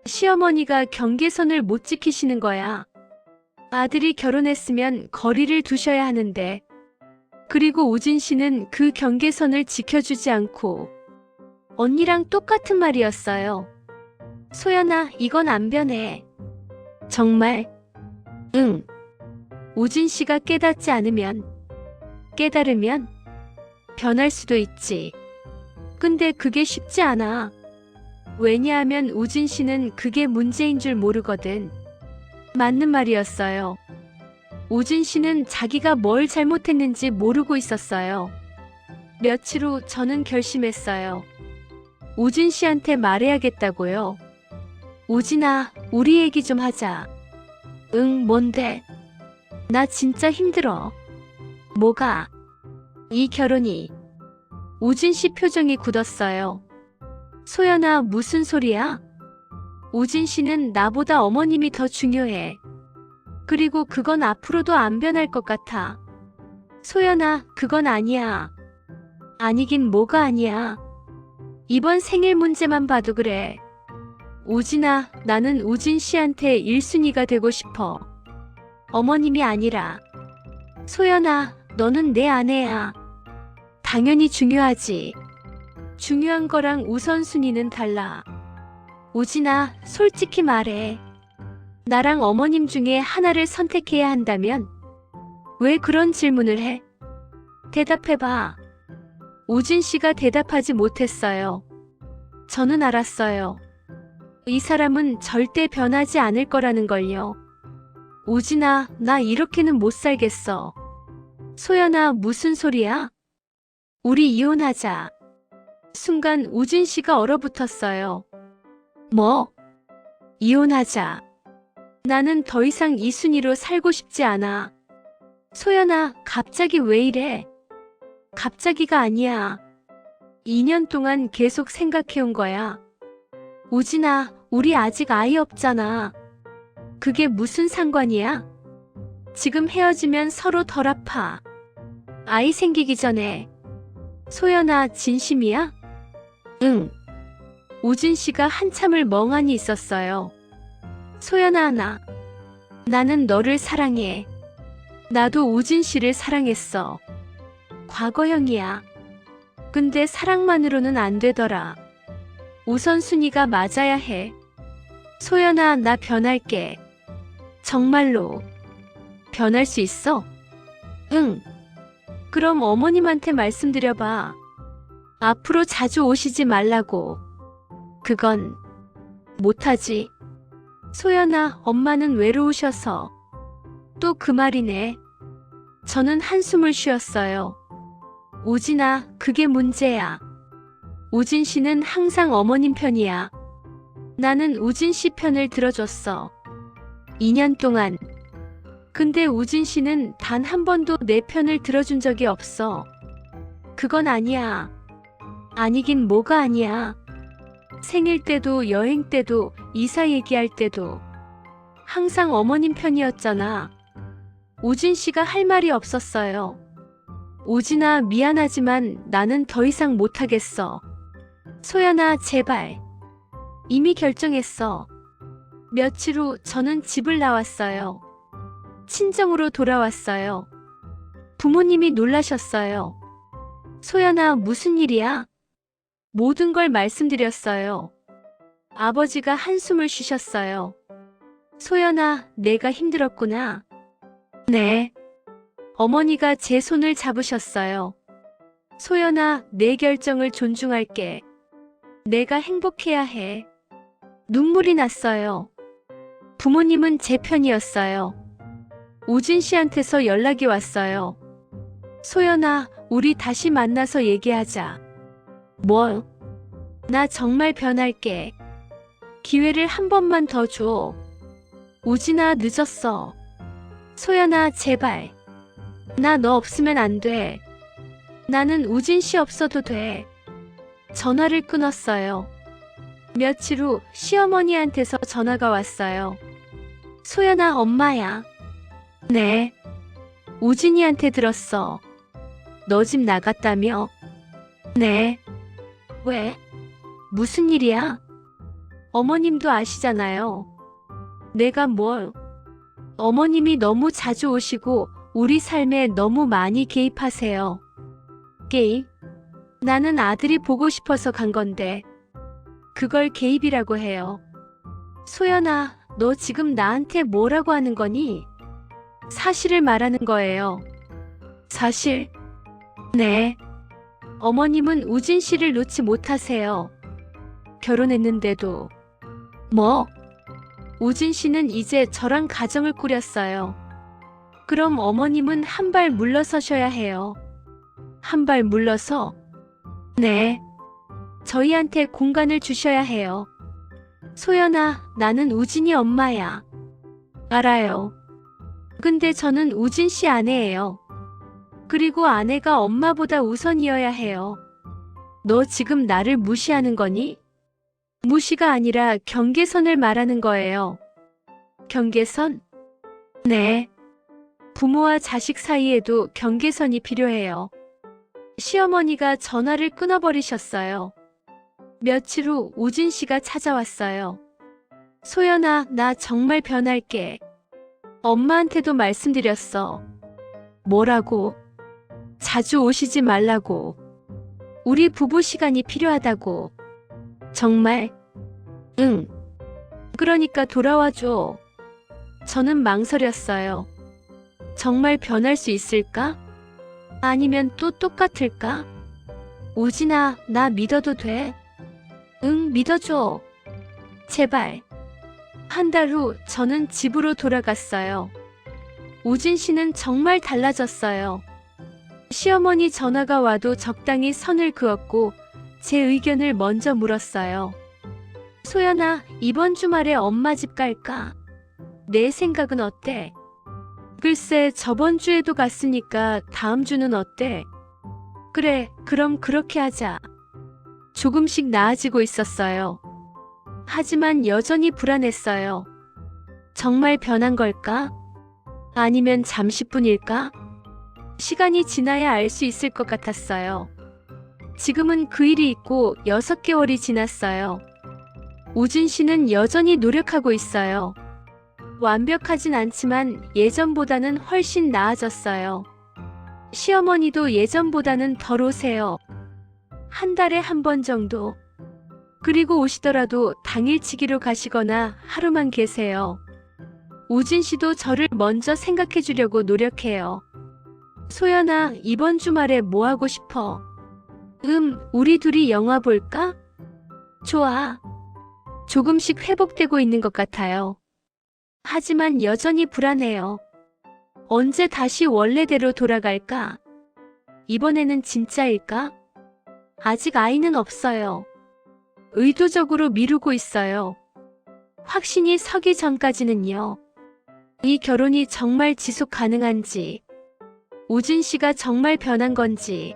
시어머니가 경계선을 못 지키시는 거야. 아들이 결혼했으면 거리를 두셔야 하는데. 그리고 우진 씨는 그 경계선을 지켜주지 않고 언니랑 똑같은 말이었어요. 소연아, 이건 안 변해. 정말? 응. 우진 씨가 깨닫지 않으면, 깨달으면 변할 수도 있지. 근데 그게 쉽지 않아. 왜냐하면 우진 씨는 그게 문제인 줄 모르거든. 맞는 말이었어요. 우진 씨는 자기가 뭘 잘못했는지 모르고 있었어요. 며칠 후 저는 결심했어요. 우진 씨한테 말해야겠다고요. 우진아, 우리 얘기 좀 하자. 응, 뭔데? 나 진짜 힘들어. 뭐가? 이 결혼이. 우진 씨 표정이 굳었어요. 소연아, 무슨 소리야? 우진 씨는 나보다 어머님이 더 중요해. 그리고 그건 앞으로도 안 변할 것 같아. 소연아, 그건 아니야. 아니긴 뭐가 아니야. 이번 생일 문제만 봐도 그래. 우진아, 나는 우진 씨한테 1순위가 되고 싶어. 어머님이 아니라. 소연아, 너는 내 아내야. 당연히 중요하지. 중요한 거랑 우선순위는 달라. 우진아, 솔직히 말해. 나랑 어머님 중에 하나를 선택해야 한다면 왜 그런 질문을 해? 대답해봐. 우진 씨가 대답하지 못했어요. 저는 알았어요. 이 사람은 절대 변하지 않을 거라는 걸요. 우진아, 나 이렇게는 못 살겠어. 소연아, 무슨 소리야? 우리 이혼하자. 순간 우진 씨가 얼어붙었어요. 뭐? 이혼하자. 나는 더 이상 이순이로 살고 싶지 않아. 소연아, 갑자기 왜 이래? 갑자기가 아니야. 2년 동안 계속 생각해온 거야. 우진아, 우리 아직 아이 없잖아. 그게 무슨 상관이야? 지금 헤어지면 서로 덜 아파. 아이 생기기 전에. 소연아, 진심이야? 응. 우진 씨가 한참을 멍하니 있었어요. 소연아, 나는 너를 사랑해. 나도 우진 씨를 사랑했어. 과거형이야. 근데 사랑만으로는 안 되더라. 우선순위가 맞아야 해. 소연아, 나 변할게. 정말로. 변할 수 있어? 응. 그럼 어머님한테 말씀드려봐. 앞으로 자주 오시지 말라고. 그건 못하지. 소연아, 엄마는 외로우셔서. 또 그 말이네. 저는 한숨을 쉬었어요. 우진아, 그게 문제야. 우진 씨는 항상 어머님 편이야. 나는 우진 씨 편을 들어줬어. 2년 동안. 근데 우진 씨는 단 한 번도 내 편을 들어준 적이 없어. 그건 아니야. 아니긴 뭐가 아니야. 생일 때도 여행 때도 이사 얘기할 때도 항상 어머님 편이었잖아. 우진 씨가 할 말이 없었어요. 우진아, 미안하지만 나는 더 이상 못하겠어. 소연아, 제발. 이미 결정했어. 며칠 후 저는 집을 나왔어요. 친정으로 돌아왔어요. 부모님이 놀라셨어요. 소연아, 무슨 일이야? 모든 걸 말씀드렸어요. 아버지가 한숨을 쉬셨어요. 소연아, 내가 힘들었구나. 네. 어머니가 제 손을 잡으셨어요. 소연아, 내 결정을 존중할게. 내가 행복해야 해. 눈물이 났어요. 부모님은 제 편이었어요. 우진 씨한테서 연락이 왔어요. 소연아, 우리 다시 만나서 얘기하자. 뭘? 나 정말 변할게. 기회를 한 번만 더 줘. 우진아, 늦었어. 소연아, 제발. 나 너 없으면 안 돼. 나는 우진 씨 없어도 돼. 전화를 끊었어요. 며칠 후 시어머니한테서 전화가 왔어요. 소연아, 엄마야. 네. 우진이한테 들었어. 너 집 나갔다며? 네. 왜? 무슨 일이야? 어머님도 아시잖아요. 내가 뭘? 어머님이 너무 자주 오시고 우리 삶에 너무 많이 개입하세요. 개입? 나는 아들이 보고 싶어서 간 건데 그걸 개입이라고 해요. 소연아, 너 지금 나한테 뭐라고 하는 거니? 사실을 말하는 거예요. 사실? 네. 어머님은 우진 씨를 놓지 못하세요. 결혼했는데도. 뭐? 우진 씨는 이제 저랑 가정을 꾸렸어요. 그럼 어머님은 한 발 물러서셔야 해요. 한 발 물러서? 네. 저희한테 공간을 주셔야 해요. 소연아, 나는 우진이 엄마야. 알아요. 근데 저는 우진 씨 아내예요. 그리고 아내가 엄마보다 우선이어야 해요. 너 지금 나를 무시하는 거니? 무시가 아니라 경계선을 말하는 거예요. 경계선? 네. 부모와 자식 사이에도 경계선이 필요해요. 시어머니가 전화를 끊어버리셨어요. 며칠 후 우진 씨가 찾아왔어요. 소연아, 나 정말 변할게. 엄마한테도 말씀드렸어. 뭐라고? 자주 오시지 말라고. 우리 부부 시간이 필요하다고. 정말? 응. 그러니까 돌아와줘. 저는 망설였어요. 정말 변할 수 있을까? 아니면 또 똑같을까? 우진아, 나 믿어도 돼? 응, 믿어줘. 제발. 한 달 후 저는 집으로 돌아갔어요. 우진 씨는 정말 달라졌어요. 시어머니 전화가 와도 적당히 선을 그었고 제 의견을 먼저 물었어요. 소연아, 이번 주말에 엄마 집 갈까? 내 생각은 어때? 글쎄, 저번 주에도 갔으니까 다음 주는 어때? 그래, 그럼 그렇게 하자. 조금씩 나아지고 있었어요. 하지만 여전히 불안했어요. 정말 변한 걸까? 아니면 잠시뿐일까? 시간이 지나야 알 수 있을 것 같았어요. 지금은 그 일이 있고 6개월이 지났어요. 우진 씨는 여전히 노력하고 있어요. 완벽하진 않지만 예전보다는 훨씬 나아졌어요. 시어머니도 예전보다는 덜 오세요. 한 달에 한 번 정도. 그리고 오시더라도 당일치기로 가시거나 하루만 계세요. 우진 씨도 저를 먼저 생각해 주려고 노력해요. 소연아, 이번 주말에 뭐 하고 싶어? 우리 둘이 영화 볼까? 좋아. 조금씩 회복되고 있는 것 같아요. 하지만 여전히 불안해요. 언제 다시 원래대로 돌아갈까? 이번에는 진짜일까? 아직 아이는 없어요. 의도적으로 미루고 있어요. 확신이 서기 전까지는요. 이 결혼이 정말 지속 가능한지, 우진 씨가 정말 변한 건지,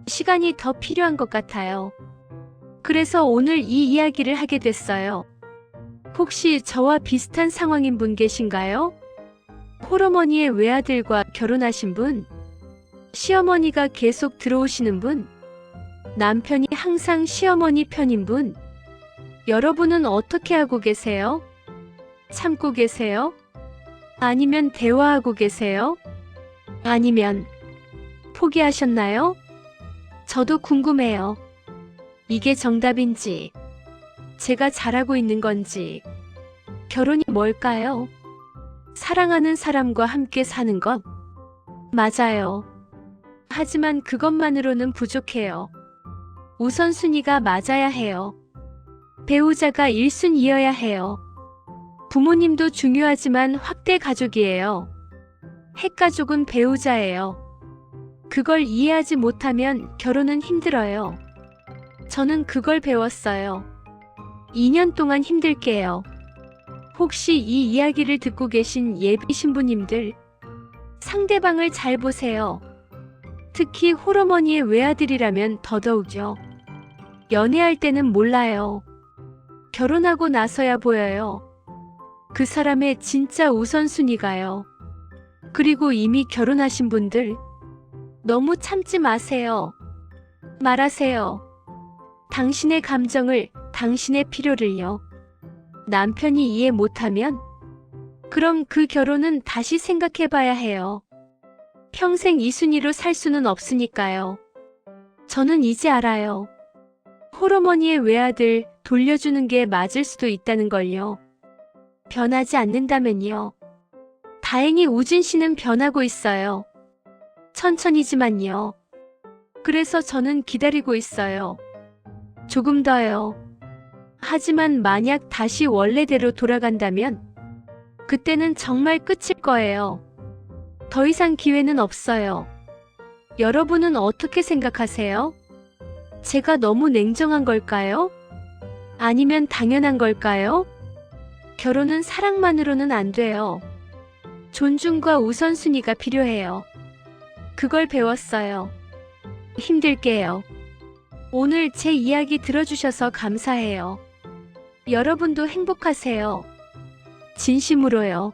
시간이 더 필요한 것 같아요. 그래서 오늘 이 이야기를 하게 됐어요. 혹시 저와 비슷한 상황인 분 계신가요? 홀어머니의 외아들과 결혼하신 분? 시어머니가 계속 들어오시는 분? 남편이 항상 시어머니 편인 분? 여러분은 어떻게 하고 계세요? 참고 계세요? 아니면 대화하고 계세요? 아니면 포기하셨나요? 저도 궁금해요. 이게 정답인지, 제가 잘하고 있는 건지. 결혼이 뭘까요? 사랑하는 사람과 함께 사는 것? 맞아요. 하지만 그것만으로는 부족해요. 우선순위가 맞아야 해요. 배우자가 1순위여야 해요. 부모님도 중요하지만 확대 가족이에요. 핵가족은 배우자예요. 그걸 이해하지 못하면 결혼은 힘들어요. 저는 그걸 배웠어요. 2년 동안 힘들게요. 혹시 이 이야기를 듣고 계신 예비 신부님들, 상대방을 잘 보세요. 특히 홀어머니의 외아들이라면 더더욱요. 연애할 때는 몰라요. 결혼하고 나서야 보여요. 그 사람의 진짜 우선순위가요. 그리고 이미 결혼하신 분들, 너무 참지 마세요. 말하세요. 당신의 감정을, 당신의 필요를요. 남편이 이해 못하면? 그럼 그 결혼은 다시 생각해봐야 해요. 평생 이 순위로 살 수는 없으니까요. 저는 이제 알아요. 홀어머니의 외아들 돌려주는 게 맞을 수도 있다는 걸요. 변하지 않는다면요. 다행히 우진 씨는 변하고 있어요. 천천히지만요. 그래서 저는 기다리고 있어요. 조금 더요. 하지만 만약 다시 원래대로 돌아간다면 그때는 정말 끝일 거예요. 더 이상 기회는 없어요. 여러분은 어떻게 생각하세요? 제가 너무 냉정한 걸까요? 아니면 당연한 걸까요? 결혼은 사랑만으로는 안 돼요. 존중과 우선순위가 필요해요. 그걸 배웠어요. 힘들게요. 오늘 제 이야기 들어주셔서 감사해요. 여러분도 행복하세요. 진심으로요.